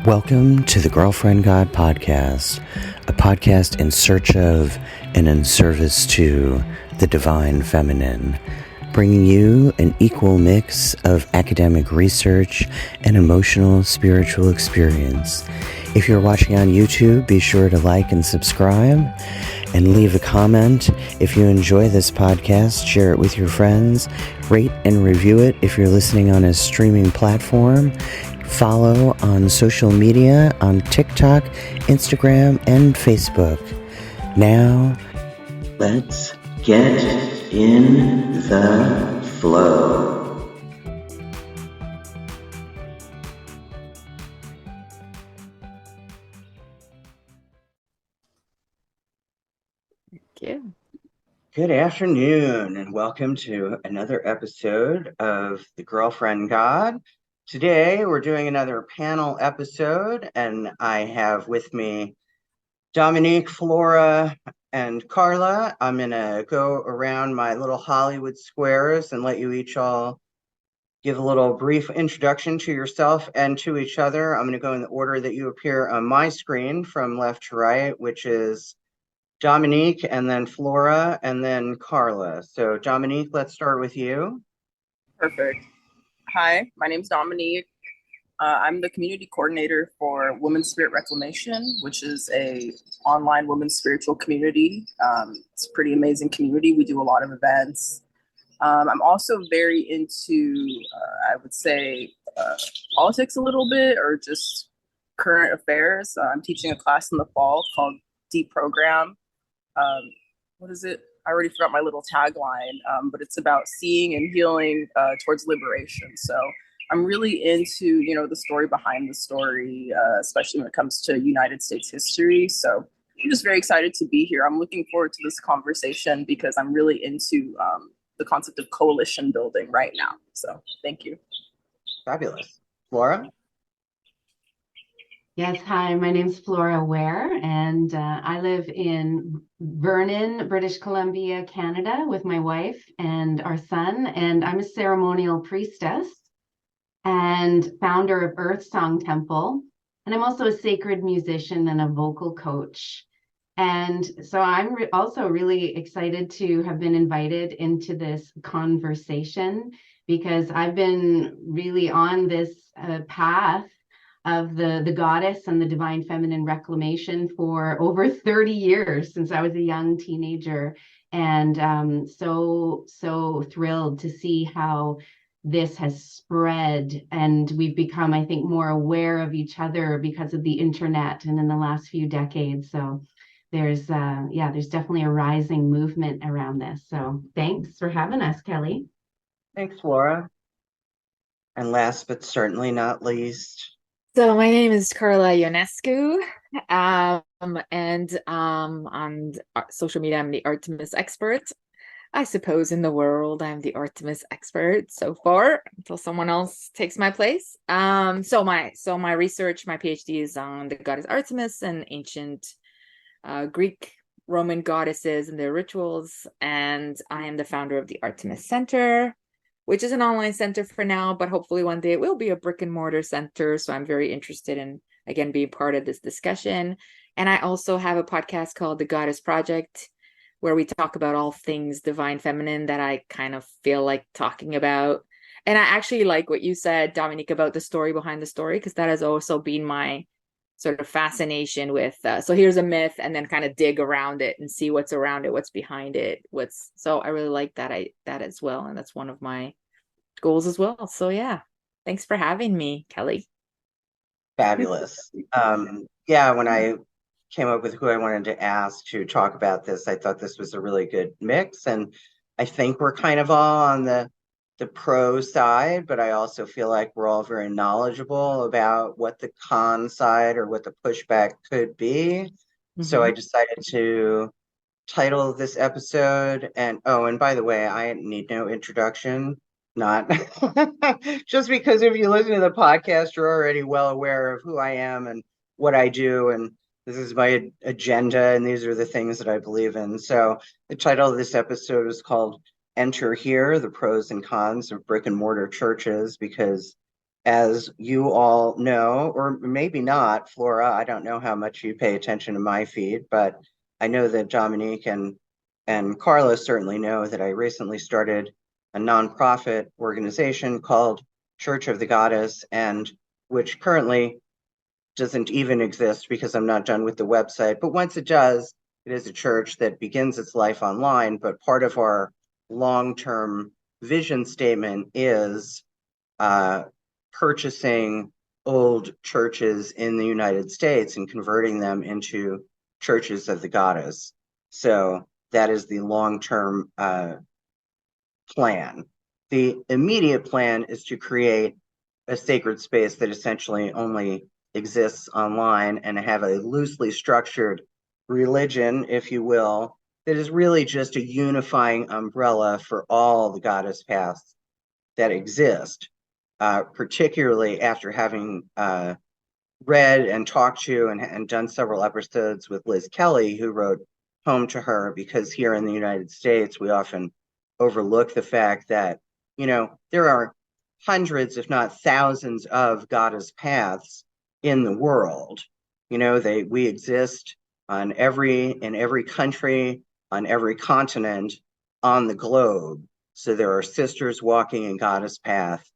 Welcome to the Girlfriend God Podcast, a podcast in search of and in service to the divine feminine, bringing you an equal mix of academic research and emotional spiritual experience. If you're watching on YouTube, be sure to like and subscribe and leave a comment. If you enjoy this podcast, share it with your friends, rate and review it if you're listening on a streaming platform. Follow on social media on TikTok, Instagram, and Facebook. Now, let's get in the flow. Thank you. Good afternoon, and welcome to another episode of The Girlfriend God. Today, we're doing another panel episode, and I have with me Dominique, Flora, and Carla. I'm going to go around my little Hollywood squares and let you each all give a little brief introduction to yourself and to each other. I'm going to go in the order that you appear on my screen from left to right, which is Dominique, and then Flora, and then Carla. So Dominique, let's start with you. Perfect. Hi, my name's Dominique. I'm the community coordinator for WomanSpirit Reclamation, which is a online women's spiritual community. It's a pretty amazing community. We do a lot of events. I'm also very into, I would say, politics a little bit, or just current affairs. I'm teaching a class in the fall called Deprogram. What is it? I already forgot my little tagline, but it's about seeing and healing towards liberation. So I'm really into, the story behind the story, especially when it comes to United States history. So I'm just very excited to be here. I'm looking forward to this conversation because I'm really into the concept of coalition building right now. So thank you. Fabulous. Flora? Yes, hi, my name's Flora Ware, and I live in Vernon, British Columbia, Canada, with my wife and our son, and I'm a ceremonial priestess and founder of Earth Song Temple, and I'm also a sacred musician and a vocal coach. And so I'm also really excited to have been invited into this conversation because I've been really on this path of the goddess and the divine feminine reclamation for over 30 years, since I was a young teenager, and so thrilled to see how this has spread, and we've become, I think, more aware of each other because of the internet and in the last few decades. So there's definitely a rising movement around this. So thanks for having us, Kelly. Thanks, Flora. And last but certainly not least, so my name is Carla Ionescu, and on social media, I'm the Artemis Expert. I suppose in the world, I'm the Artemis Expert so far, until someone else takes my place. So my research, my PhD is on the goddess Artemis and ancient Greek Roman goddesses and their rituals, and I am the founder of the Artemis Center, which is an online center for now, but hopefully one day it will be a brick and mortar center. So I'm very interested in, again, being part of this discussion. And I also have a podcast called The Goddess Project, where we talk about all things divine feminine that I kind of feel like talking about. And I actually like what you said, Dominique, about the story behind the story, because that has also been my sort of fascination with, so here's a myth, and then kind of dig around it and see what's around it, what's behind it, so I really like that as well, and that's one of my goals as well. So yeah, thanks for having me, Kelly. Fabulous. When I came up with who I wanted to ask to talk about this, I thought this was a really good mix, and I think we're kind of all on the pro side, but I also feel like we're all very knowledgeable about what the con side or what the pushback could be. Mm-hmm. So I decided to title this episode, and by the way, I need no introduction, not just because if you listen to the podcast, you're already well aware of who I am and what I do, and this is my agenda, and these are the things that I believe in. So the title of this episode is called Enter Here, the Pros and Cons of Brick and Mortar Churches, because as you all know, or maybe not, Flora, I don't know how much you pay attention to my feed, but I know that Dominique and Carla certainly know that I recently started a nonprofit organization called Church of the Goddess, and which currently doesn't even exist because I'm not done with the website. But once it does, it is a church that begins its life online. But part of our long-term vision statement is purchasing old churches in the United States and converting them into churches of the goddess. So that is the long-term plan. The immediate plan is to create a sacred space that essentially only exists online and have a loosely structured religion, if you will, that is really just a unifying umbrella for all the goddess paths that exist, particularly after having read and talked to and done several episodes with Liz Kelly, who wrote Home to Her, because here in the United States, we often overlook the fact that, there are hundreds, if not thousands, of goddess paths in the world. We exist in every country, on every continent, on the globe. So there are sisters walking in goddess path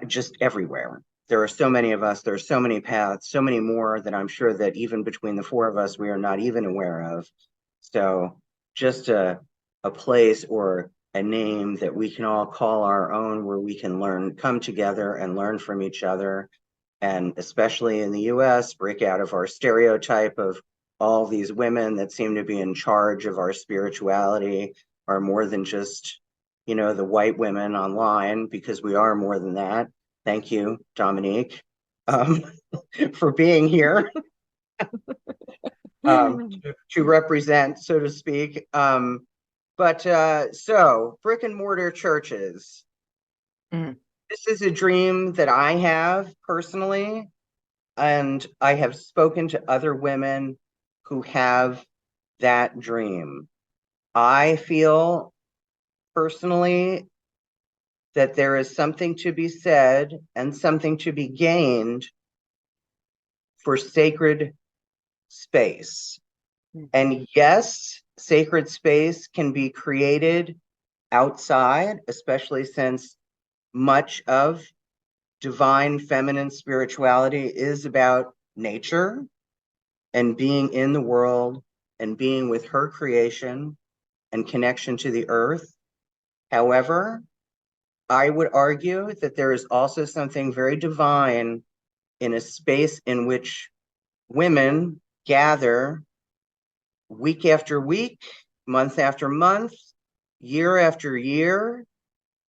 just everywhere. There are so many of us, there are so many paths, so many more that I'm sure that even between the four of us, we are not even aware of. So just a place or a name that we can all call our own, where we can come together and learn from each other. And especially in the US, break out of our stereotype of all these women that seem to be in charge of our spirituality are more than just, the white women online, because we are more than that. Thank you, Dominique, for being here to represent, so to speak. So brick and mortar churches. This is a dream that I have personally, and I have spoken to other women who have that dream. I feel personally that there is something to be said and something to be gained for sacred space. And yes, sacred space can be created outside, especially since much of divine feminine spirituality is about nature and being in the world and being with her creation and connection to the earth. However, I would argue that there is also something very divine in a space in which women gather week after week, month after month, year after year,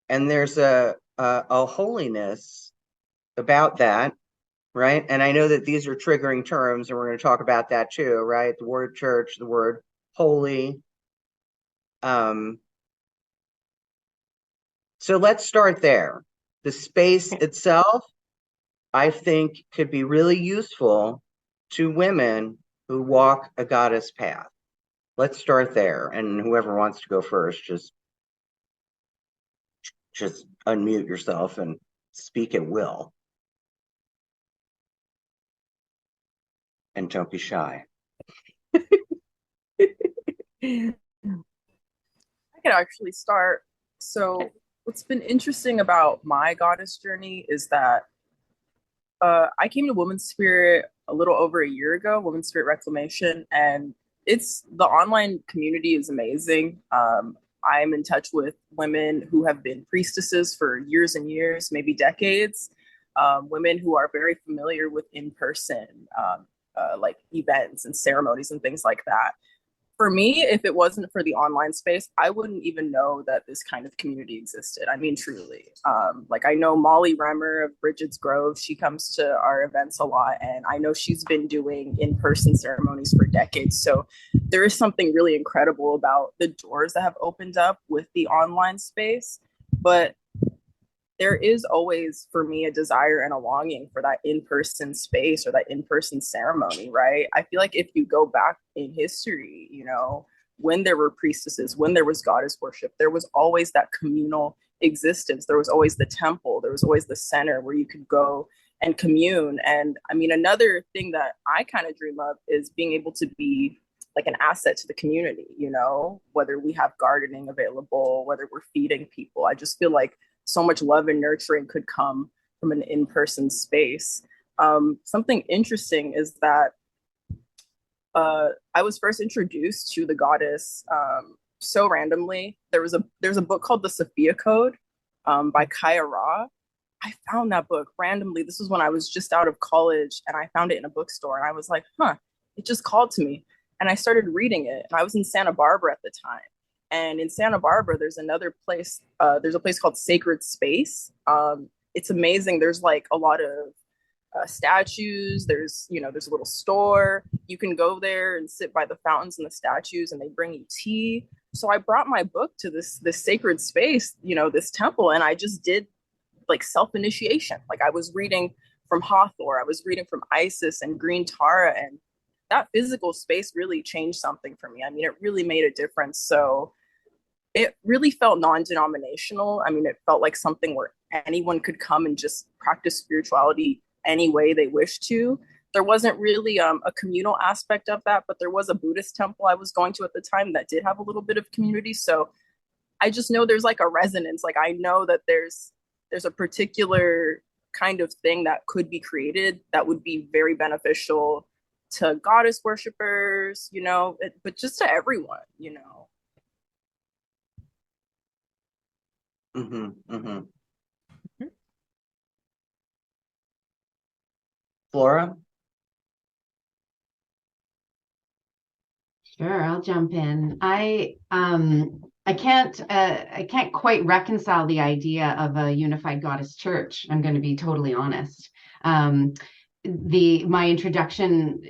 and there's a holiness about that, right? And I know that these are triggering terms, and we're going to talk about that too, right? The word church, the word holy. So let's start there. The space itself, I think, could be really useful to women who walk a goddess path. Let's start there. And whoever wants to go first, just unmute yourself and speak at will. And don't be shy. I can actually start. So what's been interesting about my goddess journey is that I came to Woman's Spirit a little over a year ago, Woman's Spirit Reclamation, and the online community is amazing. I'm in touch with women who have been priestesses for years and years, maybe decades, women who are very familiar with in-person like events and ceremonies and things like that. For me, if it wasn't for the online space, I wouldn't even know that this kind of community existed. I mean, truly. Like I know Molly Remmer of Bridget's Grove. She comes to our events a lot, and I know she's been doing in-person ceremonies for decades. So there is something really incredible about the doors that have opened up with the online space. But there is always, for me, a desire and a longing for that in-person space or that in-person ceremony, right? I feel like if you go back in history, when there were priestesses, when there was goddess worship, there was always that communal existence. There was always the temple, there was always the center where you could go and commune. And I mean, another thing that I kind of dream of is being able to be like an asset to the community, you know, whether we have gardening available, whether we're feeding people. I just feel like so much love and nurturing could come from an in-person space. Something interesting is that I was first introduced to the goddess so randomly. There's a book called The Sophia Code by Kaya Ra. I found that book randomly. This was when I was just out of college, and I found it in a bookstore, and I was like, huh, it just called to me. And I started reading it, and I was in Santa Barbara at the time. And in Santa Barbara, there's another place, there's a place called Sacred Space. It's amazing. There's like a lot of statues. There's a little store. You can go there and sit by the fountains and the statues, and they bring you tea. So I brought my book to this sacred space, this temple, and I just did like self-initiation. Like I was reading from Hawthorne, I was reading from Isis and Green Tara, and that physical space really changed something for me. I mean, it really made a difference. So it really felt non-denominational. I mean, it felt like something where anyone could come and just practice spirituality any way they wish to. There wasn't really a communal aspect of that, but there was a Buddhist temple I was going to at the time that did have a little bit of community. So I just know there's like a resonance. Like I know that there's a particular kind of thing that could be created that would be very beneficial to goddess worshipers, but just to everyone, Flora? Sure, I'll jump in. I can't quite reconcile the idea of a unified goddess church. I'm going to be totally honest. My introduction,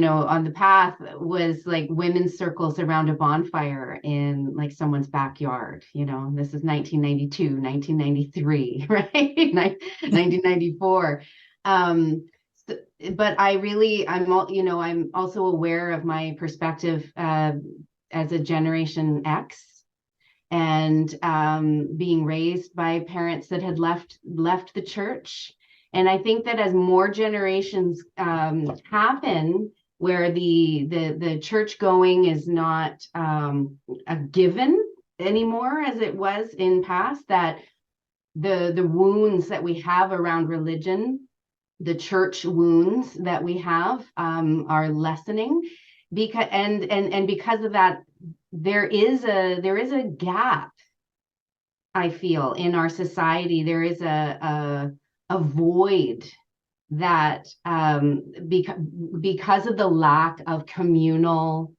on the path was like women's circles around a bonfire in like someone's backyard. This is 1992, 1993, right? 1994. But I'm also aware of my perspective as a Generation X, and being raised by parents that had left the church. And I think that as more generations happen, where the church going is not a given anymore as it was in past, that the wounds that we have around religion, the church wounds that we have are lessening, because of that, there is a gap, I feel, in our society. There is a void that because of the lack of communal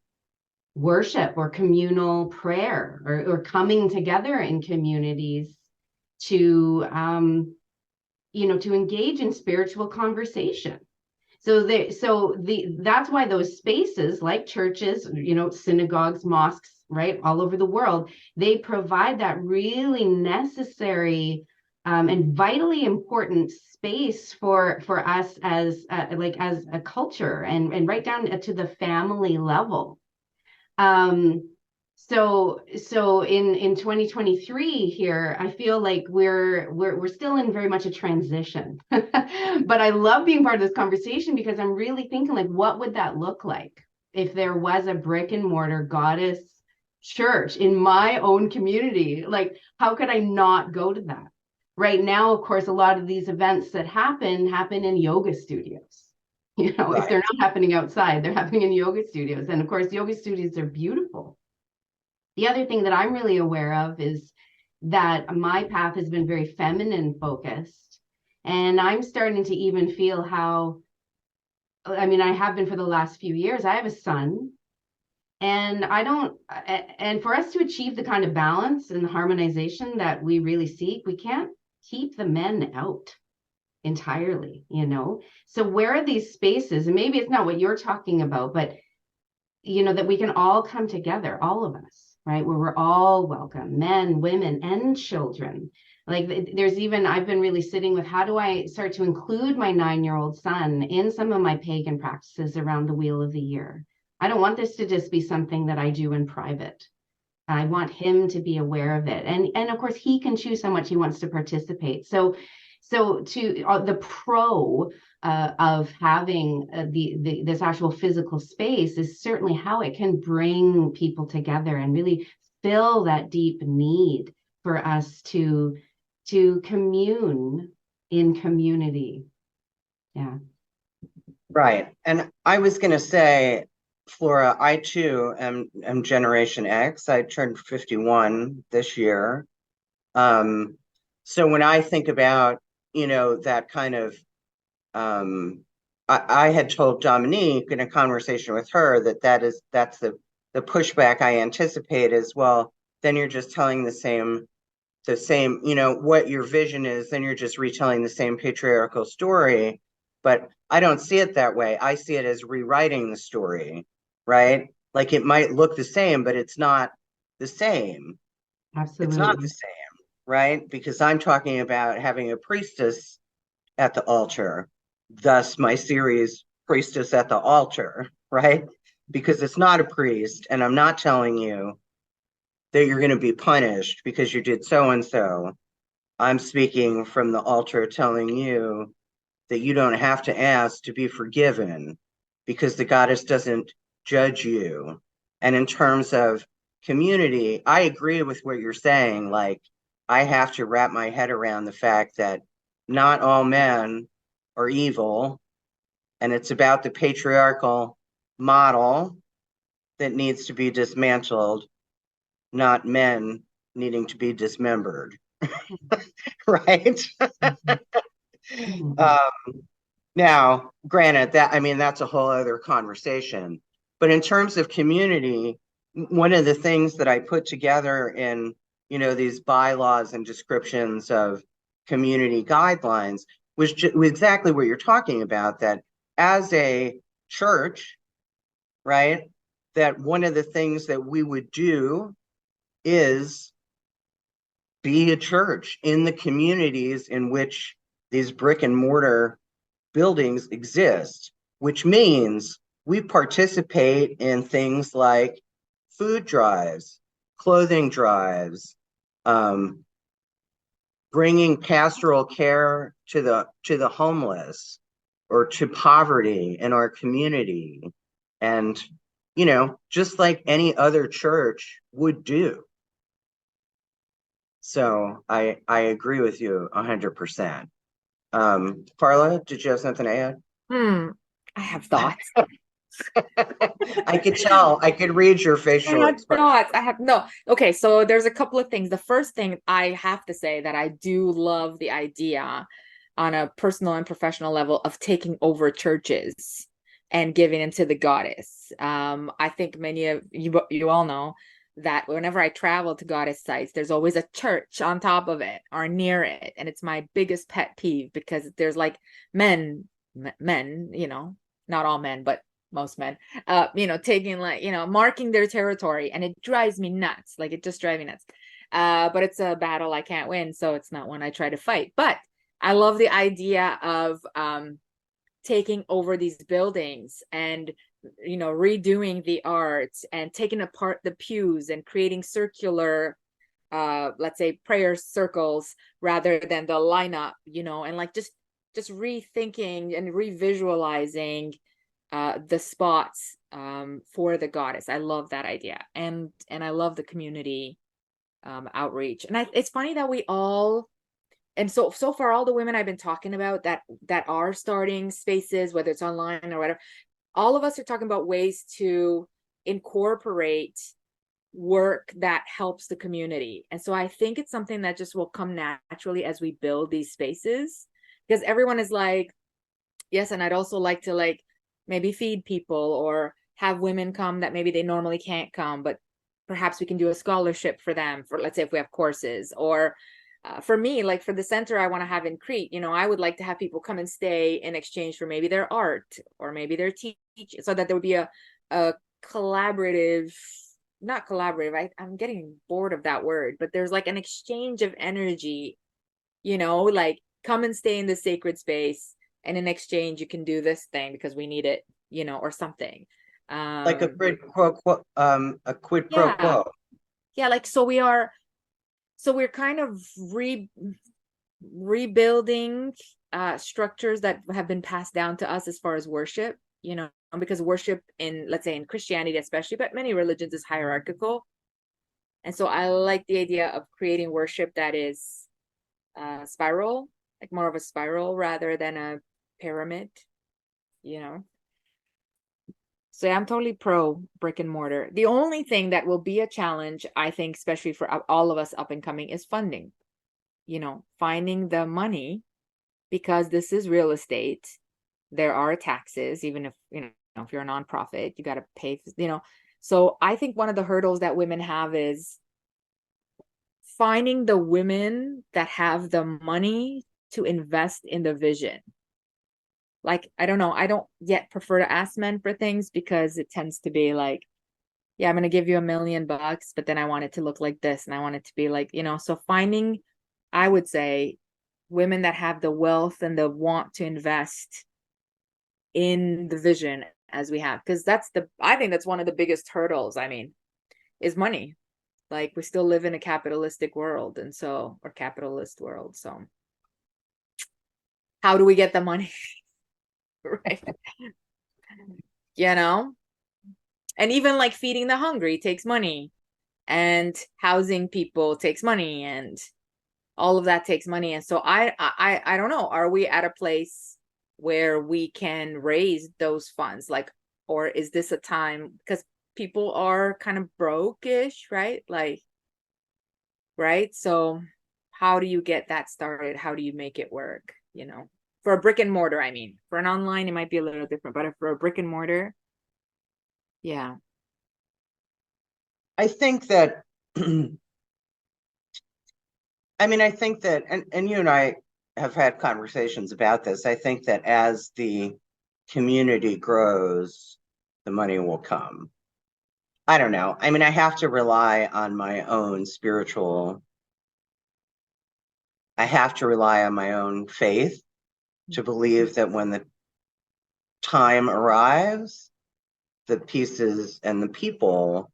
worship or communal prayer or coming together in communities to to engage in spiritual conversation. That's why those spaces like churches, synagogues, mosques, right, all over the world, they provide that really necessary and vitally important space for us as a culture, and right down to the family level. So in 2023 here, I feel like we're still in very much a transition. But I love being part of this conversation, because I'm really thinking, like, what would that look like if there was a brick and mortar goddess church in my own community? Like, how could I not go to that? Right now, of course, a lot of these events that happen in yoga studios. Right. If they're not happening outside, they're happening in yoga studios. And of course, yoga studios are beautiful. The other thing that I'm really aware of is that my path has been very feminine focused. And I'm starting to even feel how, I have been for the last few years. I have a son. And for us to achieve the kind of balance and harmonization that we really seek, we can't keep the men out entirely, So where are these spaces? And maybe it's not what you're talking about, but, that we can all come together, all of us, right? Where we're all welcome, men, women, and children. Like I've been really sitting with, how do I start to include my 9-year-old son in some of my pagan practices around the wheel of the year? I don't want this to just be something that I do in private. I want him to be aware of it. And of course, he can choose how much he wants to participate. So to the pro of having this actual physical space is certainly how it can bring people together and really fill that deep need for us to commune in community. Yeah. Right. And I was going to say, Flora, I too am Generation X. I turned 51 this year. So when I think about, that kind of, I had told Dominique in a conversation with her that's the pushback I anticipate as well. Then you're just telling the same, what your vision is, then you're just retelling the same patriarchal story. But I don't see it that way. I see it as rewriting the story, right? Like it might look the same, but it's not the same. Absolutely. It's not the same, right? Because I'm talking about having a priestess at the altar. Thus, my series, Priestess at the Altar, right? Because it's not a priest, and I'm not telling you that you're going to be punished because you did so and so. I'm speaking from the altar telling you that you don't have to ask to be forgiven because the goddess doesn't judge you. And in terms of community, I agree with what you're saying. Like, I have to wrap my head around the fact that not all men are evil, and it's about the patriarchal model that needs to be dismantled, not men needing to be dismembered. Right? Now, granted, that's a whole other conversation. But in terms of community, one of the things that I put together in, these bylaws and descriptions of community guidelines was exactly what you're talking about, that as a church, right, that one of the things that we would do is be a church in the communities in which these brick and mortar buildings exist, which means we participate in things like food drives, clothing drives, bringing pastoral care to the homeless or to poverty in our community, and just like any other church would do. So I agree with you 100%. Carla, did you have something to add? I have thoughts. I could tell. I could read your facial expression. I have no. Okay, so there's a couple of things. The first thing I have to say that I do love the idea on a personal and professional level of taking over churches and giving them to the goddess. I think many of you all know that whenever I travel to goddess sites, there's always a church on top of it or near it. And it's my biggest pet peeve because there's like men, not all men, but most men, taking marking their territory, and it drives me nuts. Like, it just drives me nuts. But it's a battle I can't win, so it's not one I try to fight. But I love the idea of taking over these buildings and redoing the art and taking apart the pews and creating circular let's say prayer circles rather than the lineup, and like just rethinking and revisualizing the spots for the goddess. I love that idea, and I love the community outreach. And it's funny that we all, and so far all the women I've been talking about that are starting spaces, whether it's online or whatever, all of us are talking about ways to incorporate work that helps the community. And so I think it's something that just will come naturally as we build these spaces, because everyone is like, yes, and I'd also like to maybe feed people or have women come that maybe they normally can't come, but perhaps we can do a scholarship for them, for, let's say, if we have courses. Or for me, like for the center I want to have in Crete, I would like to have people come and stay in exchange for maybe their art or maybe their teach, so that there would be a collaborative, not collaborative, I'm getting bored of that word, but there's like an exchange of energy, like come and stay in the sacred space, and in exchange you can do this thing because we need it, or something. Like a quid pro quo. yeah, like, we're kind of rebuilding structures that have been passed down to us as far as worship, because worship in, let's say, in Christianity especially, but many religions, is hierarchical. And so I like the idea of creating worship that is spiral, like more of a spiral rather than a pyramid, So yeah, I'm totally pro brick and mortar. The only thing that will be a challenge, I think, especially for all of us up and coming, is funding. Finding the money, because this is real estate. There are taxes, even if, if you're a nonprofit, you got to pay, So I think one of the hurdles that women have is finding the women that have the money to invest in the vision. Like, I don't know, I don't yet prefer to ask men for things, because it tends to be like, yeah, I'm going to give you $1 million, but then I want it to look like this, and I want it to be like, so finding, I would say, women that have the wealth and the want to invest in the vision as we have, because I think that's one of the biggest hurdles, is money. Like, we still live in a capitalistic world, or capitalist world. So how do we get the money? Right. And even like feeding the hungry takes money, and housing people takes money, and all of that takes money. And so I don't know, are we at a place where we can raise those funds? Like, or is this a time, because people are kind of broke-ish, right? Like, right? So how do you get that started? How do you make it work? For a brick and mortar, for an online, it might be a little different, but for a brick and mortar, yeah. I think that, I think that, and you and I have had conversations about this. I think that as the community grows, the money will come. I don't know. I have to rely on my own faith to believe that when the time arrives, the pieces and the people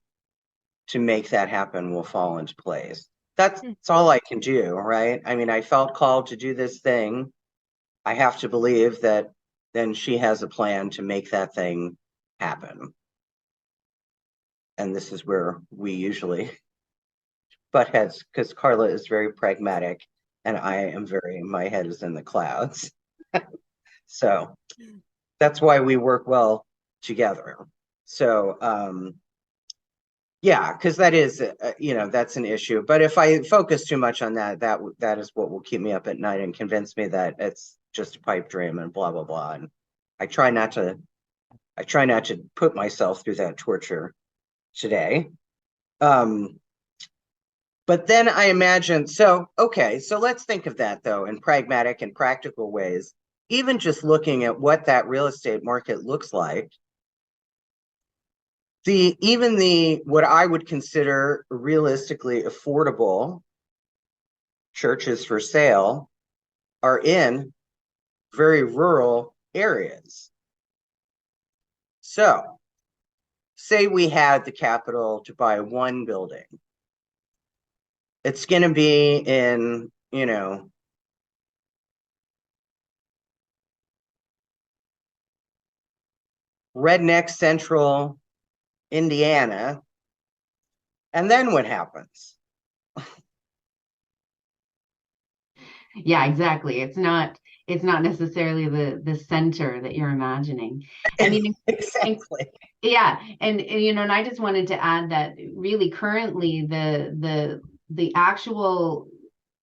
to make that happen will fall into place. That's all I can do, right? I felt called to do this thing. I have to believe that then she has a plan to make that thing happen. And this is where we usually butt heads, because Carla is very pragmatic and my head is in the clouds. So that's why we work well together. So, yeah, because that is, that's an issue. But if I focus too much on that is what will keep me up at night and convince me that it's just a pipe dream and blah, blah, blah. And I try not to put myself through that torture today. But then I imagine, so let's think of that though, in pragmatic and practical ways, even just looking at what that real estate market looks like. What I would consider realistically affordable churches for sale are in very rural areas. So say we had the capital to buy one building. It's going to be in, redneck central Indiana. And then what happens? Yeah, exactly. It's not necessarily the center that you're imagining. Exactly. Yeah. And and I just wanted to add that really currently the actual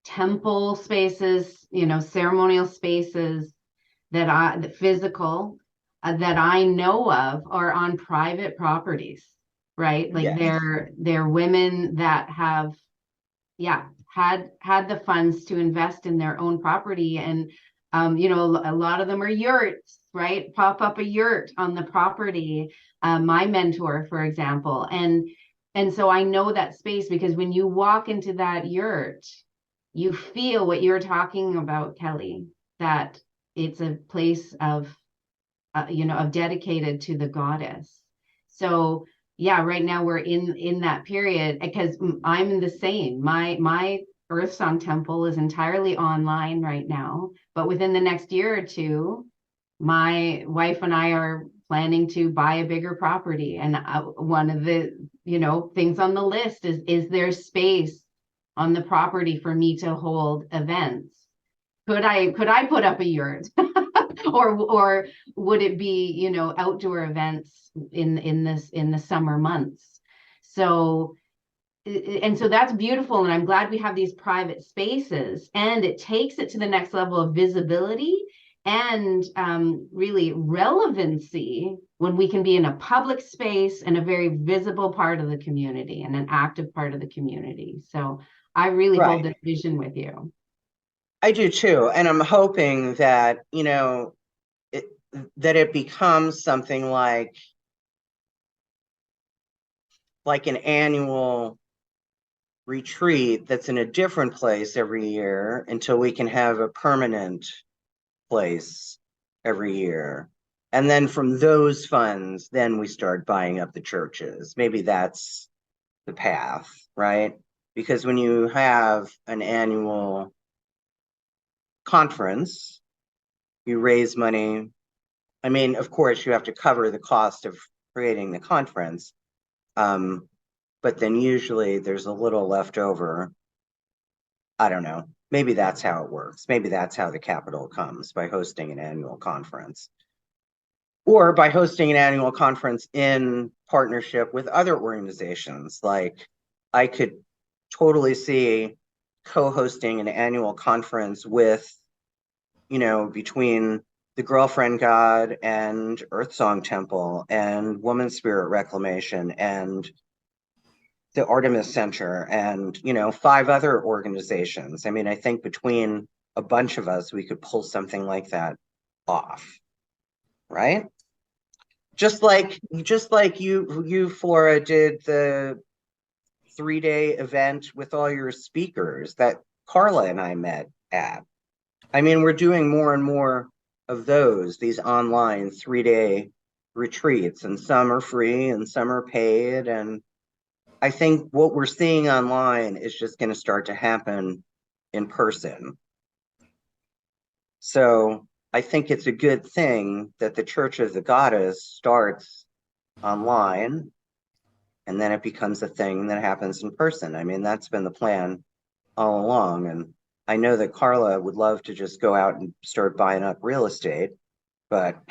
temple spaces, ceremonial spaces the physical that I know of are on private properties, right? Like Yes. they're women that have, had the funds to invest in their own property. And, a lot of them are yurts, right? Pop up a yurt on the property. My mentor, for example. And so I know that space, because when you walk into that yurt, you feel what you're talking about, Kelly, that it's a place of, of dedicated to the goddess. So yeah, right now we're in that period, because I'm in the same. My Earth Song Temple is entirely online right now, but within the next year or two, my wife and I are planning to buy a bigger property. And one of the, things on the list is there space on the property for me to hold events? Could I put up a yurt? or would it be, outdoor events in the summer months? So that's beautiful, and I'm glad we have these private spaces, and it takes it to the next level of visibility and really relevancy when we can be in a public space and a very visible part of the community and an active part of the community. So I really hold this vision with you. I do too, and I'm hoping that it becomes something like an annual retreat that's in a different place every year until we can have a permanent place every year. And then from those funds, then we start buying up the churches. Maybe that's the path, right? Because when you have an annual conference, you raise money. I mean, of course, you have to cover the cost of creating the conference. But then usually there's a little left over. I don't know. Maybe that's how it works. Maybe that's how the capital comes, by hosting an annual conference. Or by hosting an annual conference in partnership with other organizations. Like, I could totally see co-hosting an annual conference with, between the Girlfriend God and Earth Song Temple and WomanSpirit Reclamation and the Artemis Center and, 5 other organizations. I mean, I think between a bunch of us, we could pull something like that off, right? Just like you, Flora, did the 3-day event with all your speakers that Carla and I met at. I mean, we're doing more and more of these online 3-day retreats, and some are free and some are paid. And I think what we're seeing online is just going to start to happen in person. So I think it's a good thing that the Church of the Goddess starts online, and then it becomes a thing that happens in person. I mean, that's been the plan all along. And I know that Carla would love to just go out and start buying up real estate, but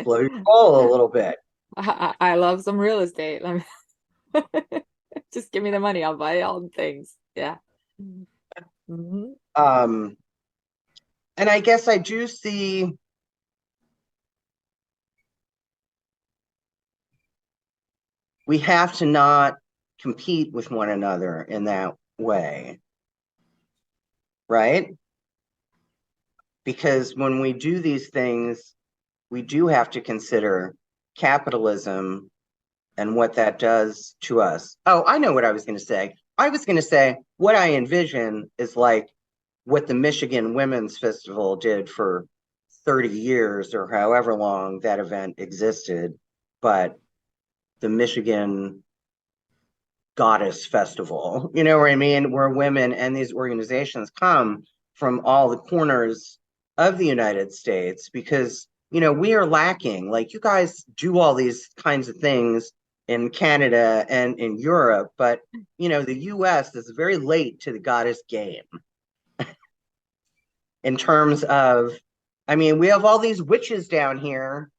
blow your bowl a little bit. I love some real estate. Just give me the money. I'll buy all the things. Yeah. Mm-hmm. And I guess I do see we have to not compete with one another in that way, right? Because when we do these things, we do have to consider capitalism and what that does to us. Oh, I know what I was going to say. I was going to say what I envision is like what the Michigan Women's Festival did for 30 years or however long that event existed, but the Michigan Goddess Festival, you know what I mean? Where women and these organizations come from all the corners of the United States, because, we are lacking. Like, you guys do all these kinds of things in Canada and in Europe, but, the US is very late to the goddess game in terms of, I mean, we have all these witches down here,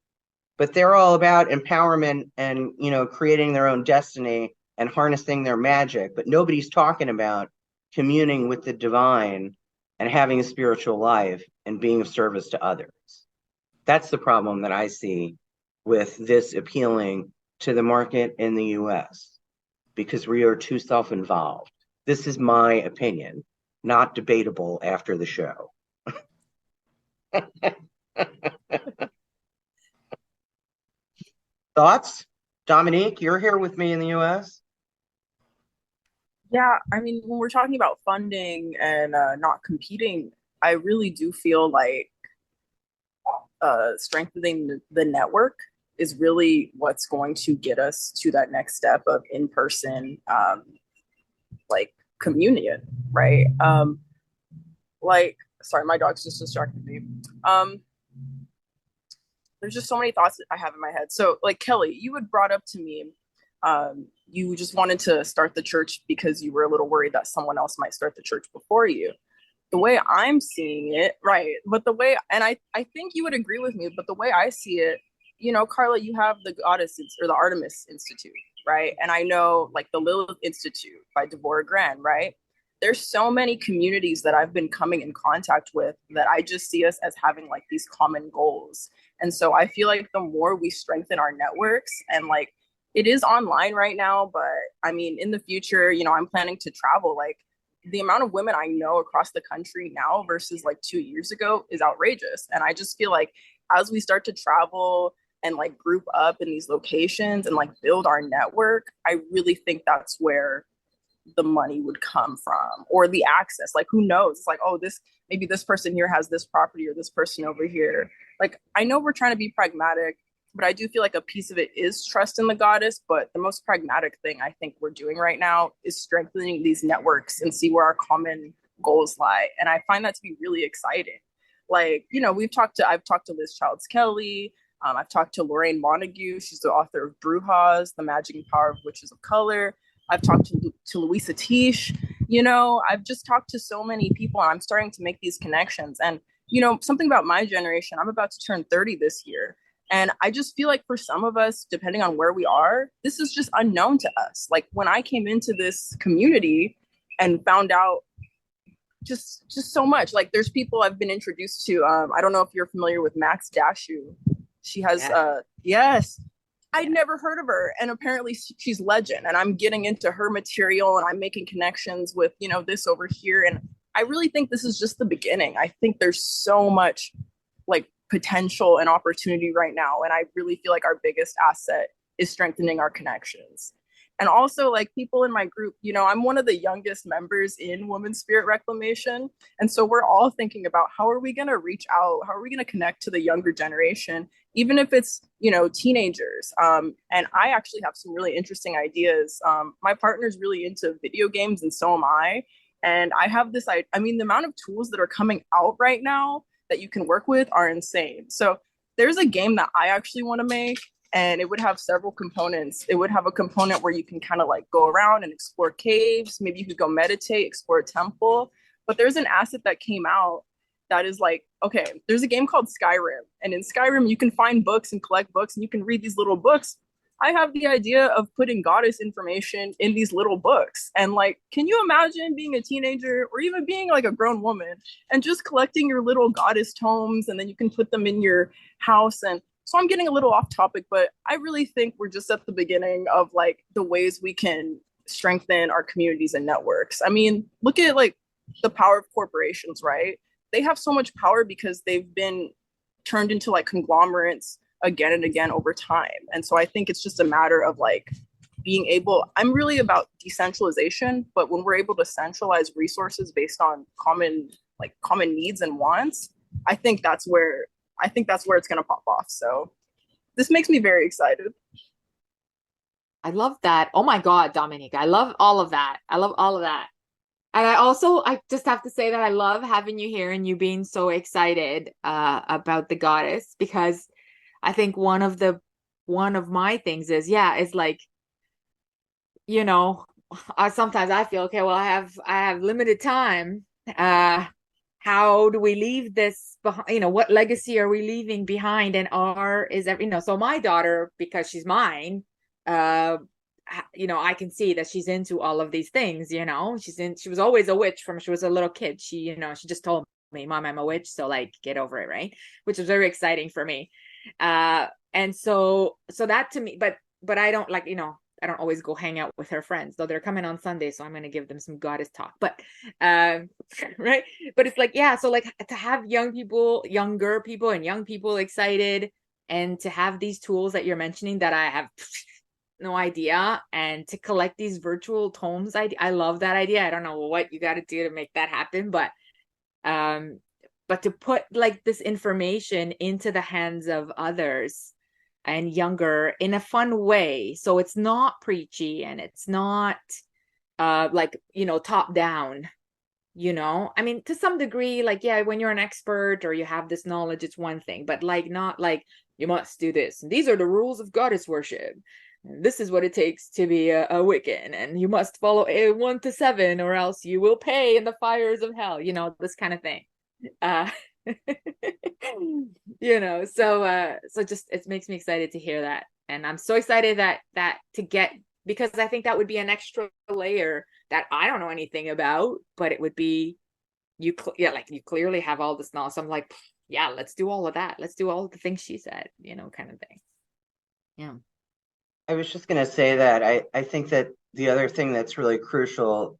but they're all about empowerment and, creating their own destiny and harnessing their magic. But nobody's talking about communing with the divine and having a spiritual life and being of service to others. That's the problem that I see with this appealing to the market in the US, because we are too self-involved. This is my opinion, not debatable after the show. Thoughts? Dominique, you're here with me in the US. Yeah, I mean, when we're talking about funding and not competing, I really do feel like strengthening the network is really what's going to get us to that next step of in-person like communion, right? Like, sorry, my dog's just distracted me. There's just so many thoughts that I have in my head. So, like, Kelly, you had brought up to me, you just wanted to start the church because you were a little worried that someone else might start the church before you. The way I'm seeing it, right? But the way, and I think you would agree with me, but the way I see it, you know, Carla, you have the Goddess or the Artemis Institute, right? And I know like the Lilith Institute by Deborah Gran, right? There's so many communities that I've been coming in contact with that I just see us as having like these common goals. And so I feel like the more we strengthen our networks, and like it is online right now, but I mean, in the future, you know, I'm planning to travel. Like the amount of women I know across the country now versus like 2 years ago is outrageous. And I just feel like as we start to travel and like group up in these locations and like build our network, I really think that's where the money would come from, or the access. Like who knows, it's like, oh, this, maybe this person here has this property, or this person over here. Like I know we're trying to be pragmatic, but I do feel like a piece of it is trust in the goddess. But the most pragmatic thing I think we're doing right now is strengthening these networks and see where our common goals lie. And I find that to be really exciting. Like, you know, I've talked to Liz Childs Kelly. I've talked to Lorraine Montague. She's the author of Brujas, The Magic and Power of Witches of Color. I've talked to Louisa Tish. You know, I've just talked to so many people, and I'm starting to make these connections. And, you know, something about my generation, I'm about to turn 30 this year. And I just feel like for some of us, depending on where we are, this is just unknown to us. Like when I came into this community and found out just so much, like there's people I've been introduced to. I don't know if you're familiar with Max Dashu. She has, yes, I'd never heard of her. And apparently she's legend. And I'm getting into her material and I'm making connections with, you know, this over here. And I really think this is just the beginning. I think there's so much like potential and opportunity right now. And I really feel like our biggest asset is strengthening our connections. And also like people in my group, you know, I'm one of the youngest members in WomanSpirit Reclamation. And so we're all thinking about how are we going to reach out? How are we going to connect to the younger generation, even if it's, you know, teenagers? And I actually have some really interesting ideas. My partner's really into video games and so am I. And I have this, I mean, the amount of tools that are coming out right now that you can work with are insane. So there's a game that I actually want to make, and it would have several components. It would have a component where you can kind of like go around and explore caves. Maybe you could go meditate, explore a temple. But there's an asset that came out that is like, okay, there's a game called Skyrim. And in Skyrim, you can find books and collect books and you can read these little books. I have the idea of putting goddess information in these little books. And like, can you imagine being a teenager or even being like a grown woman and just collecting your little goddess tomes, and then you can put them in your house? And so I'm getting a little off topic, but I really think we're just at the beginning of like the ways we can strengthen our communities and networks. I mean, look at like the power of corporations, right? They have so much power because they've been turned into like conglomerates again and again over time. And so I think it's just a matter of like being able, I'm really about decentralization, but when we're able to centralize resources based on common needs and wants, I think that's where it's going to pop off. So this makes me very excited. I love that. Oh my God, Dominique. I love all of that. I love all of that. And I just have to say that I love having you here and you being so excited about the goddess, because I think one of my things is like, you know, sometimes I feel, okay, well, I have limited time. How do we leave this behind? You know, what legacy are we leaving behind? And so my daughter, because she's mine, you know, I can see that she's into all of these things. You know, she was always a witch from she was a little kid. She just told me, Mom, I'm a witch, so like get over it, right? Which is very exciting for me. And so that to me, but I don't like, you know, I don't always go hang out with her friends, though they're coming on Sunday, so I'm going to give them some goddess talk, but right. But it's like, yeah, so like to have younger people and young people excited, and to have these tools that you're mentioning that I have no idea, and to collect these virtual tomes. I love that idea. I don't know what you got to do to make that happen, but to put like this information into the hands of others and younger in a fun way. So it's not preachy and it's not like, top down, I mean, to some degree, like, yeah, when you're an expert or you have this knowledge, it's one thing, but like, not like you must do this. And these are the rules of goddess worship. And this is what it takes to be a Wiccan, and you must follow a 1 to 7 or else you will pay in the fires of hell, this kind of thing. So just, it makes me excited to hear that. And I'm so excited that to get, because I think that would be an extra layer that I don't know anything about, but it would be, you clearly have all this knowledge. So I'm like, yeah, let's do all of that. Let's do all of the things she said, kind of thing. Yeah. I was just going to say that I think that the other thing that's really crucial,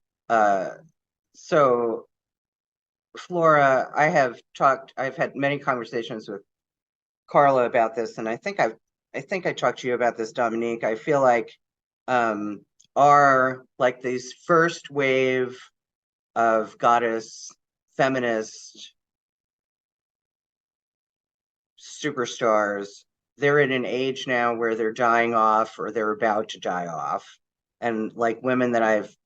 so Flora, I've had many conversations with Carla about this, and I think I talked to you about this, Dominique. I feel like our, like, these first wave of goddess feminist superstars, they're in an age now where they're dying off or they're about to die off. And like women that I've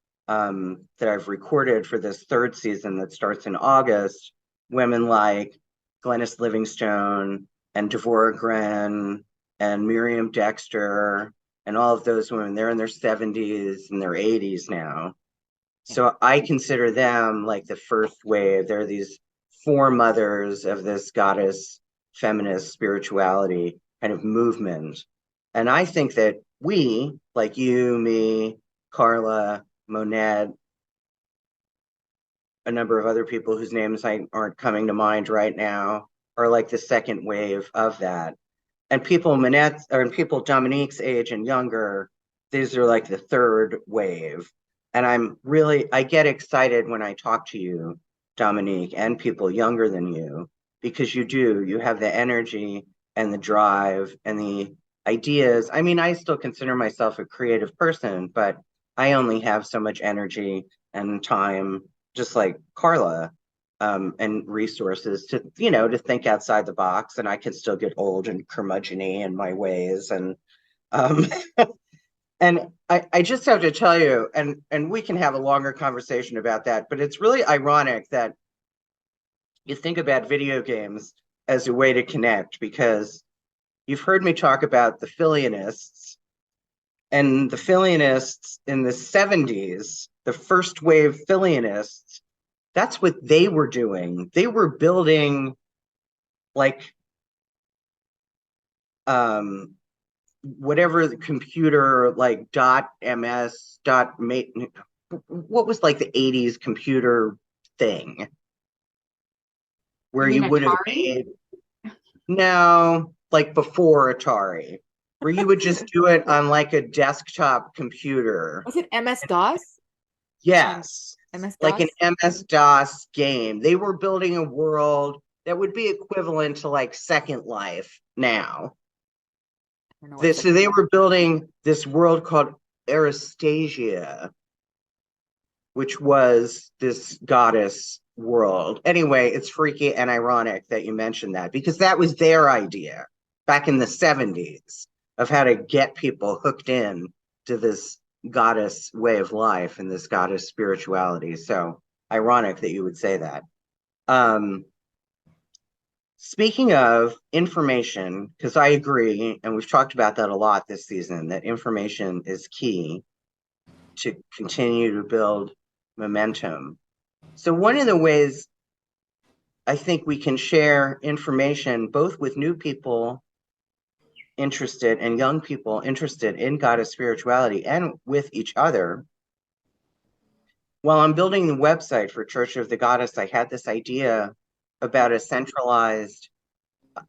recorded for this third season that starts in August, women like Glenys Livingstone and Devorah Gren and Miriam Dexter and all of those women, they're in their 70s and their 80s now. So I consider them like the first wave. They're these foremothers of this goddess feminist spirituality kind of movement. And I think that we, like you, me, Carla, Monette, a number of other people whose names aren't coming to mind right now, are like the second wave of that. And people Dominique's age and younger, these are like the third wave. And I get excited when I talk to you, Dominique, and people younger than you, because you have the energy and the drive and the ideas. I mean, I still consider myself a creative person, but I only have so much energy and time, just like Carla, and resources to think outside the box. And I can still get old and curmudgeon-y in my ways. And and I just have to tell you, and we can have a longer conversation about that, but it's really ironic that you think about video games as a way to connect, because you've heard me talk about the Fillionists, and the Fillionists in the 70s, the first wave Fillionists, that's what they were doing. They were building like whatever the computer, like .ms, what was like the 80s computer thing where you would have made, no, like before Atari, where you would just do it on like a desktop computer. Was it MS-DOS? Yes. MS-DOS? Like an MS-DOS game. They were building a world that would be equivalent to like Second Life now. So they were building this world called Aristasia, which was this goddess world. Anyway, it's freaky and ironic that you mentioned that, because that was their idea back in the 70s of how to get people hooked in to this goddess way of life and this goddess spirituality. So ironic that you would say that. Speaking of information, because I agree, and we've talked about that a lot this season, that information is key to continue to build momentum. So one of the ways I think we can share information, both with new people interested and young people interested in goddess spirituality, and with each other. While I'm building the website for Church of the Goddess, I had this idea about a centralized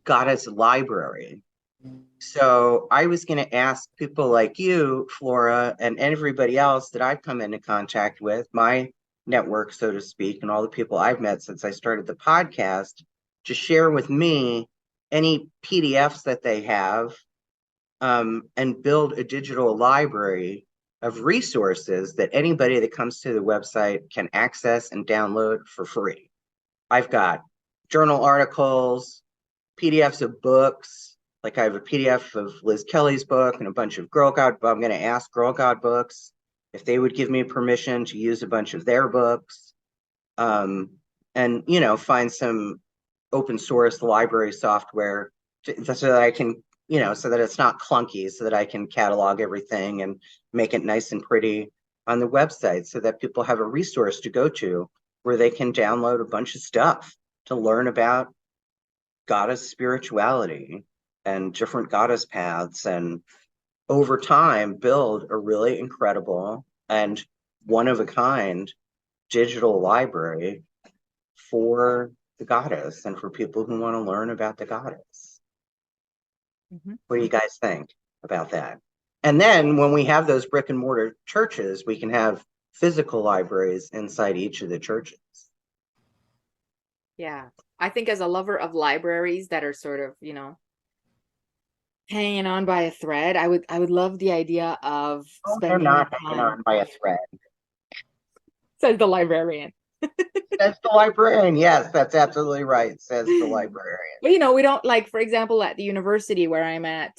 goddess library. So I was going to ask people like you, Flora, and everybody else that I've come into contact with, my network, so to speak, and all the people I've met since I started the podcast, to share with me any PDFs that they have, and build a digital library of resources that anybody that comes to the website can access and download for free. I've got journal articles, PDFs of books, Like I have a PDF of Liz Kelly's book and a bunch of Girl God. I'm going to ask Girl God Books if they would give me permission to use a bunch of their books, and find some open source library software so that I can, so that it's not clunky, so that I can catalog everything and make it nice and pretty on the website, so that people have a resource to go to where they can download a bunch of stuff to learn about goddess spirituality and different goddess paths, and over time build a really incredible and one of a kind digital library for the goddess and for people who want to learn about the goddess. What do you guys think about that? And then when we have those brick and mortar churches, we can have physical libraries inside each of the churches. Yeah. I think as a lover of libraries that are sort of, hanging on by a thread, I would love the idea of They're spending not the hanging time. on by a thread. Says the librarian. Says the librarian. Yes, that's absolutely right. Says the librarian. But we don't, like, for example, at the university where I'm at,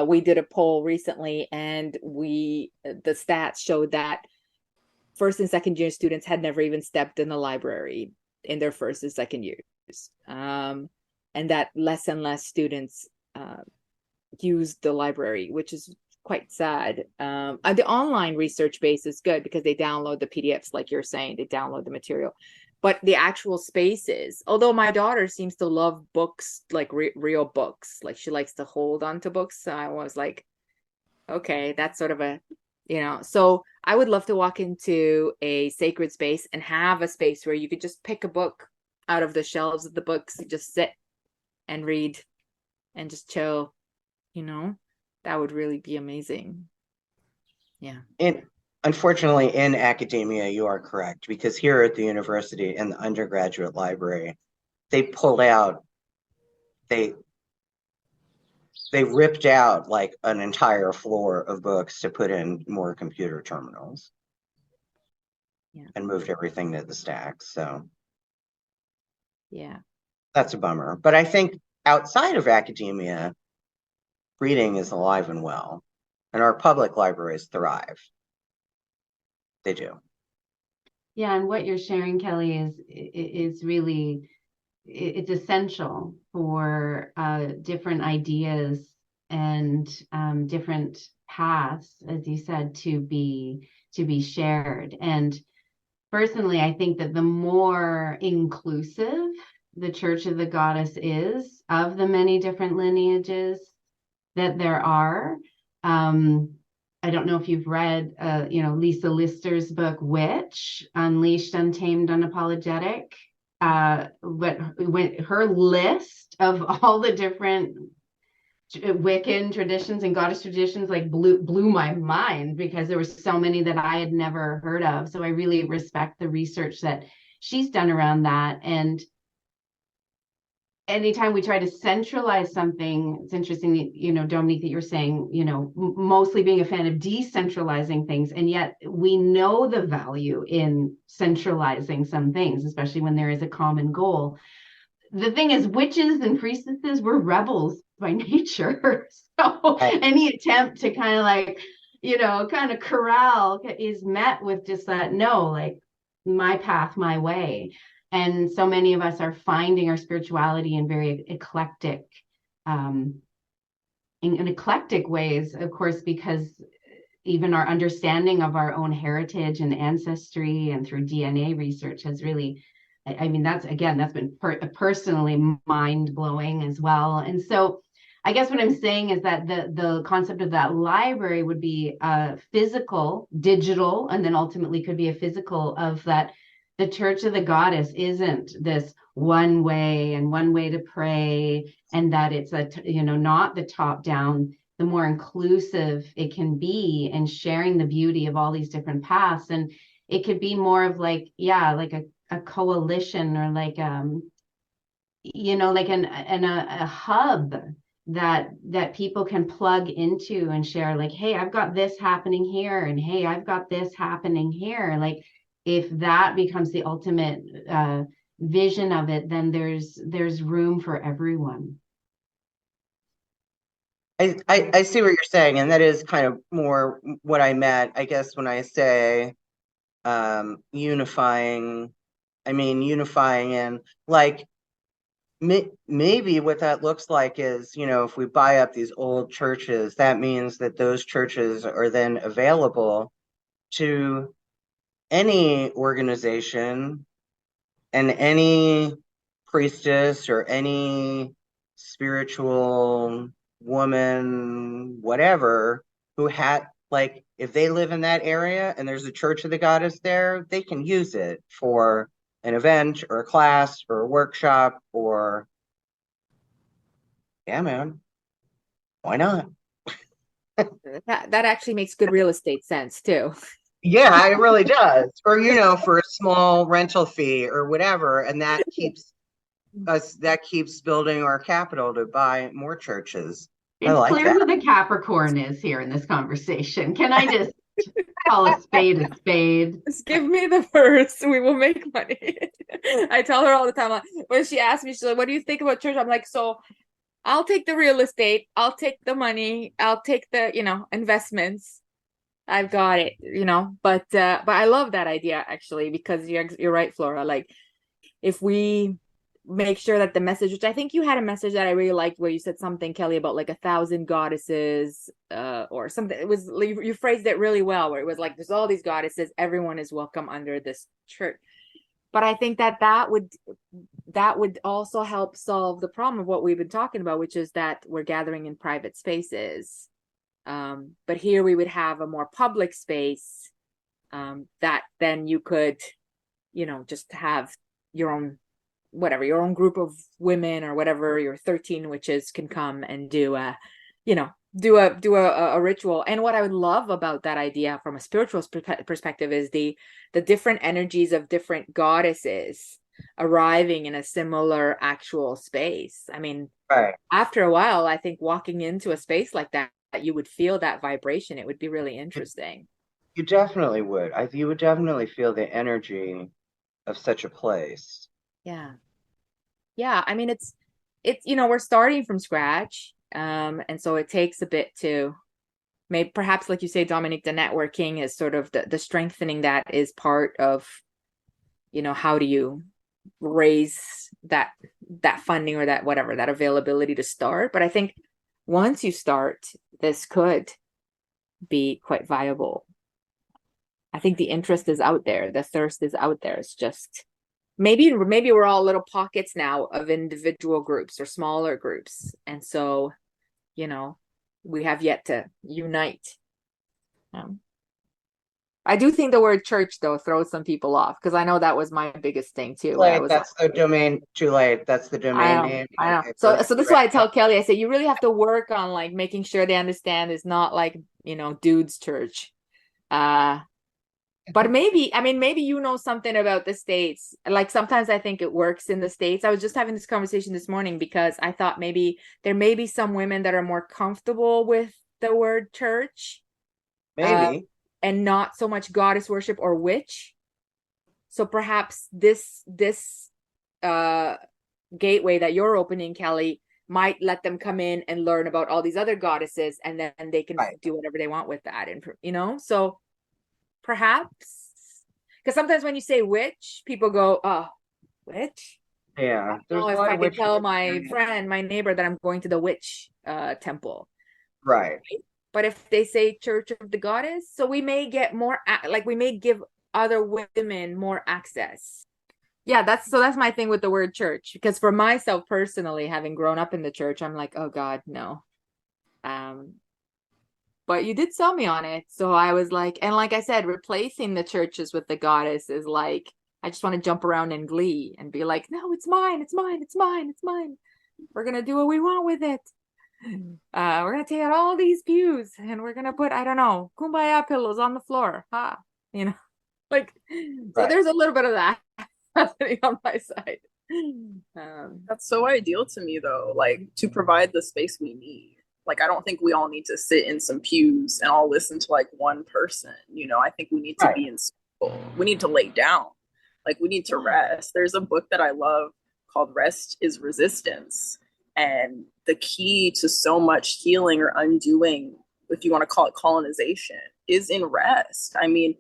we did a poll recently, and the stats showed that first and second year students had never even stepped in the library in their first and second years, and that less and less students use the library, which is quite sad. The online research base is good because they download the PDFs, like you're saying, they download the material. But the actual spaces, although my daughter seems to love books, like real books, like she likes to hold on to books. So I was like, okay, that's sort of a, so I would love to walk into a sacred space and have a space where you could just pick a book out of the shelves of the books and just sit and read and just chill, that would really be amazing. Yeah. Unfortunately, in academia, you are correct, because here at the university in the undergraduate library, they ripped out like an entire floor of books to put in more computer terminals. Yeah. And moved everything to the stacks. So yeah, that's a bummer. But I think outside of academia, reading is alive and well, and our public libraries thrive. They do. Yeah, and what you're sharing, Kelly, is really, it's essential for different ideas and different paths, as you said, to be shared. And personally, I think that the more inclusive the Church of the Goddess is of the many different lineages that there are, I don't know if you've read, Lisa Lister's book, Witch, Unleashed, Untamed, Unapologetic. But when her list of all the different Wiccan traditions and goddess traditions blew my mind, because there were so many that I had never heard of. So I really respect the research that she's done around that. And anytime we try to centralize something, it's interesting that, Dominique, that you're saying, mostly being a fan of decentralizing things. And yet we know the value in centralizing some things, especially when there is a common goal. The thing is, witches and priestesses were rebels by nature. So any attempt to kind of corral is met with just that, no, like, my path, my way. And so many of us are finding our spirituality in very eclectic, in eclectic ways, of course, because even our understanding of our own heritage and ancestry and through DNA research has really, that's been personally mind-blowing as well. And so I guess what I'm saying is that the concept of that library would be physical, digital, and then ultimately could be a physical, of that the Church of the Goddess isn't this one way to pray, and that it's not the top down. The more inclusive it can be, and sharing the beauty of all these different paths, and it could be more of like a coalition, or like a hub that people can plug into and share, like, hey, I've got this happening here, and hey, I've got this happening here. Like, if that becomes the ultimate vision of it, then there's room for everyone. I see what you're saying, and that is kind of more what I meant, I guess, when I say unifying. I mean, unifying in like maybe what that looks like is, if we buy up these old churches, that means that those churches are then available to any organization and any priestess or any spiritual woman, whatever, who had, like, if they live in that area and there's a church of the goddess there, they can use it for an event or a class or a workshop or, yeah, man, why not? That actually makes good real estate sense too. Yeah, it really does. Or, for a small rental fee or whatever. And that keeps building our capital to buy more churches. I It's like clear that. who the Capricorn is here in this conversation. Can I just call a spade a spade? Just give me the verse. We will make money. I tell her all the time. Like, when she asks me, she's like, what do you think about church? I'm like, so I'll take the real estate. I'll take the money. I'll take the, investments. I've got it, but I love that idea actually, because you're right, Flora. Like, if we make sure that the message, which I think you had a message that I really liked, where you said something, Kelly, about like 1,000 goddesses, or something. It was, you phrased it really well, where it was like, there's all these goddesses, everyone is welcome under this church. But I think that would also help solve the problem of what we've been talking about, which is that we're gathering in private spaces. But here we would have a more public space, that then you could, just have your own group of women or whatever, your 13 witches can come and do a ritual. And what I would love about that idea from a spiritual perspective is the different energies of different goddesses arriving in a similar actual space. I mean, Right. after a while, I think walking into a space like that, you would feel that vibration. It would be really interesting. You definitely would. You would definitely feel the energy of such a place. Yeah. I mean, it's we're starting from scratch, and so it takes a bit to, maybe perhaps, like you say, Dominique, the networking is sort of the strengthening that is part of, how do you raise that funding or that whatever, that availability to start. But I think once you start, this could be quite viable. I think the interest is out there, the thirst is out there. It's just maybe we're all little pockets now of individual groups or smaller groups, and so we have yet to unite. I do think the word church, though, throws some people off, because I know that was my biggest thing too. That's the domain. Too late. That's the domain name. I know. So this is why I tell Kelly, I say, you really have to work on like making sure they understand it's not like, dude's church. But maybe something about the States. Like, sometimes I think it works in the States. I was just having this conversation this morning because I thought maybe there may be some women that are more comfortable with the word church. Maybe. And not so much goddess worship or witch. So perhaps this gateway that you're opening, Kelly, might let them come in and learn about all these other goddesses, and then they can do whatever they want with that. And so perhaps, because sometimes when you say witch, people go, oh, witch? Yeah. Oh, if I could tell my friend, my neighbor, that I'm going to the witch temple. Right. But if they say Church of the Goddess, so we may get more, we may give other women more access. Yeah, that's my thing with the word church, because for myself personally, having grown up in the church, I'm like, oh God, no. But you did sell me on it. So I was like, and like I said, replacing the churches with the goddess is like, I just want to jump around in glee and be like, no, it's mine, it's mine, it's mine, it's mine. We're going to do what we want with it. We're going to take out all these pews and we're going to put, I don't know, kumbaya pillows on the floor. Like, so there's a little bit of that happening on my side. That's so ideal to me, though, like, to provide the space we need. Like, I don't think we all need to sit in some pews and all listen to like one person. I think we need to be in school. We need to lay down. Like, we need to rest. There's a book that I love called Rest is Resistance. And the key to so much healing or undoing, if you want to call it colonization, is in rest. I mean,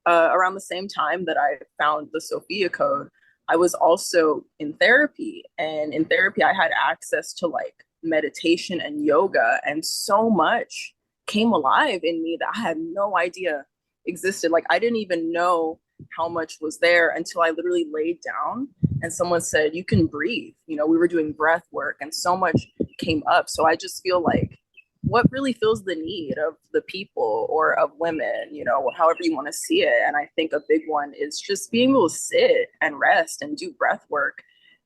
around the same time that I found the Sophia Code, I was also in therapy. And in therapy, I had access to like meditation and yoga, and so much came alive in me that I had no idea existed. Like, I didn't even know how much was there until I literally laid down and someone said, you can breathe. You know, we were doing breath work and so much came up. So I just feel like what really fills the need of the people or of women, you know, however you want to see it. And I think a big one is just being able to sit and rest and do breath work.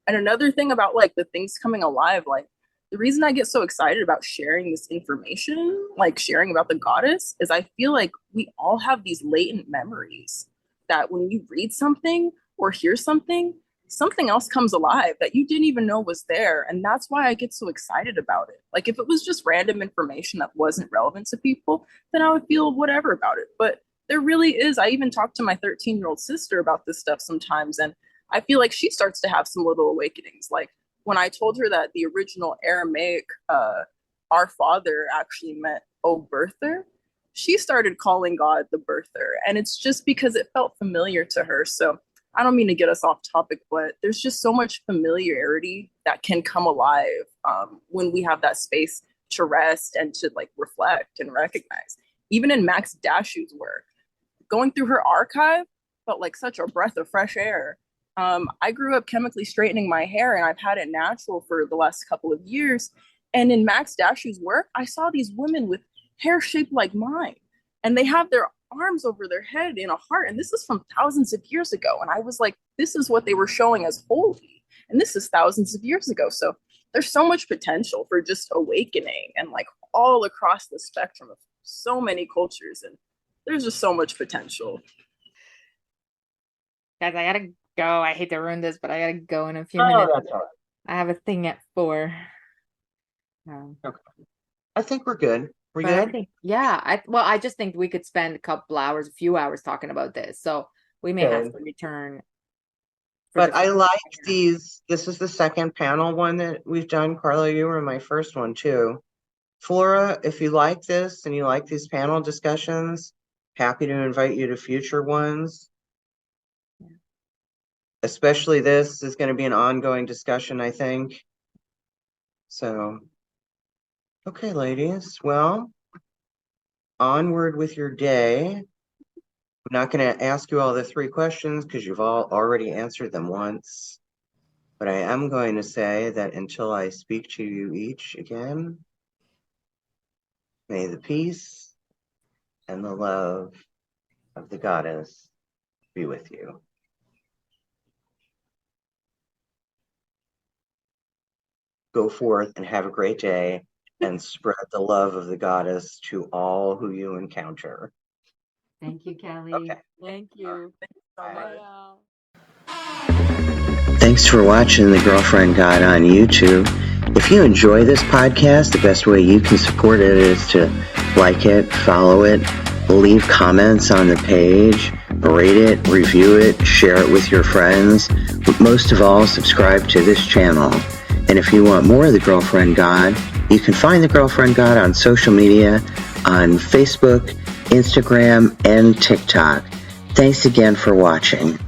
And another thing about like the things coming alive, like the reason I get so excited about sharing this information, like sharing about the goddess, is I feel like we all have these latent memories that when you read something or hear something, something else comes alive that you didn't even know was there. And that's why I get so excited about it. Like if it was just random information that wasn't relevant to people, then I would feel whatever about it. But there really is. I even talk to my 13-year-old sister about this stuff sometimes. And I feel like she starts to have some little awakenings. Like when I told her that the original Aramaic, our father actually meant, oh, birther, she started calling God the birther. And it's just because it felt familiar to her. So I don't mean to get us off topic, but there's just so much familiarity that can come alive when we have that space to rest and to like reflect and recognize. Even in Max Dashu's work, going through her archive felt like such a breath of fresh air. I grew up chemically straightening my hair and I've had it natural for the last couple of years. And in Max Dashu's work, I saw these women with hair shaped like mine, and they have their arms over their head in a heart. And this is from thousands of years ago. And I was like, this is what they were showing as holy. And this is thousands of years ago. So there's so much potential for just awakening and like all across the spectrum of so many cultures. And there's just so much potential. Guys, I gotta go. I hate to ruin this, but I gotta go in a few minutes. That's all right. I have a thing at 4. Okay. I think we're good. We're But good. I think, yeah, I just think we could spend a few hours talking about this. So we may have to return. But I like these. This is the second panel one that we've done. Carla, you were my first one too. Flora, if you like this and you like these panel discussions, happy to invite you to future ones. Yeah. Especially this is going to be an ongoing discussion, I think. So, okay, ladies. Well, onward with your day. I'm not going to ask you all the 3 questions because you've all already answered them once. But I am going to say that until I speak to you each again, may the peace and the love of the goddess be with you. Go forth and have a great day and spread the love of the goddess to all who you encounter. Thank you, Kelly. Okay. Thank you. Bye. Thanks for watching The Girlfriend God on YouTube. If you enjoy this podcast, the best way you can support it is to like it, follow it, leave comments on the page, rate it, review it, share it with your friends. But most of all, subscribe to this channel. And if you want more of The Girlfriend God, you can find The Girlfriend God on social media on Facebook, Instagram, and TikTok. Thanks again for watching.